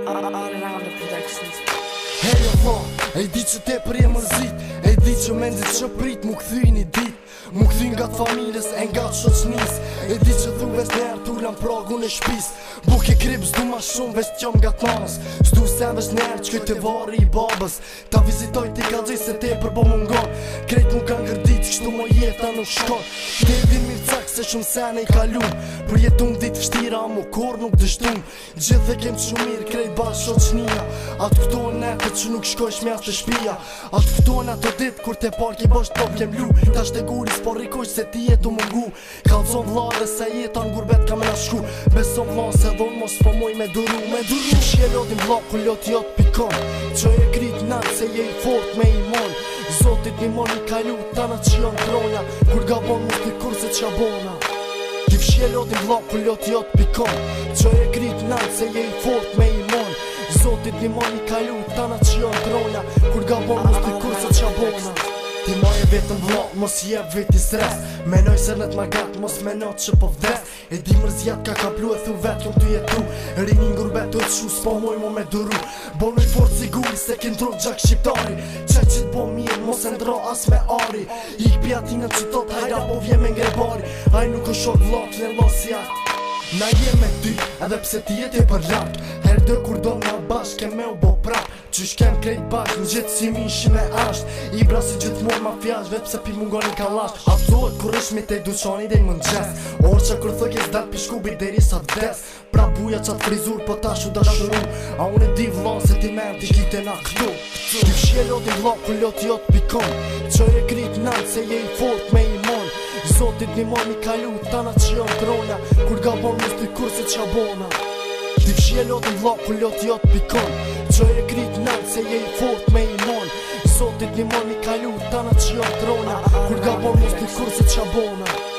All Around the Productions. Hey o po, e di që te për e mërzit, e di që mendit që prit mu këthy një dit, mu këthy nga të familjes e nga të shoqnis, e di që thuves njerë t'ullam pragun e shpis, buk e krip zdu ma shumë veç t'jom nga t'nanës, zdu se veç njerë që këtë vari i babës, ta vizitoj t'i ka gjej se te për bo mungon, krejt mu kanë gërdit kështu mo jeta nuk shkon, te din mirë cak se shumë sene i kalum, për jetun dit fështira mu kur nuk dështum, gjithë dhe kem që mirë krejt bash shoqnia, atë këtojnë netët që nuk shkojsh me atë shpia, atë këtojnë ato dit kur te par ki bësht top kem lu, ta shte guri s'po rikojsh se ti jetu mungu, kalzon vla dhe se jeta në gurbet ka me na shku, beson vla se dhon mos po moj me duru, shje lotin vla ku lot jot pikon, që e krit natë se je i fort me imon, zotit një mon i kalu tana që jon tronja, kur gabon mu t'i kur se qa bona. Ti fshje lotin vla ku lot jot pikon, që e krit natë se je i fort me imon, zotit një mon i kalu tana që jon tronja, kur gabon mu t'i kur se qa bona. Ti maje vetëm vla, mos jep veti stres, menoj se nët ma gat, mos menot që po vdes, e di mërzjat ka kaplu e thu vet jom t'u jetu, rini ngurbet të qu s'po moj mu me duru, bonoj fort siguri se kin drog gjak shqiptari, qaj që t'bo mirë mos e ndro as me ari, i kpi atinën që tot hajda po vje me ngrebari, aj nuk o shok vla t'le losja. Na jem me ty, edhe pse ti jeti për lark, her dë kur do nga bashk e me u bo prap, qysh kem krejt bashk në gjithë si mishin e asht, i bra si gjithmon ma fjash, vet pse pi mungoni kalasht, a thuhet kur është me te duqani dhe më n'gjes, orë që kur thëk e zdat pi shkubi deri sa t'des, pra buja qatë frizur po tash u dashuru, a unë e di vla se ti men t'i kite na këtu, ti fshje lotin vla ku lot jot pikon, që e krit nalt se je i fort me imon, zotit një mon i kalu tana që jon tronja, kur gabon mos t'i kur se qa bona. Ti fshje lotin vla ku lot jot pikon, që e krit nalt se je i fort me imon, zotit një mon i kalu tana që jon tronja, kur gabon mos t'i kur se qa bona.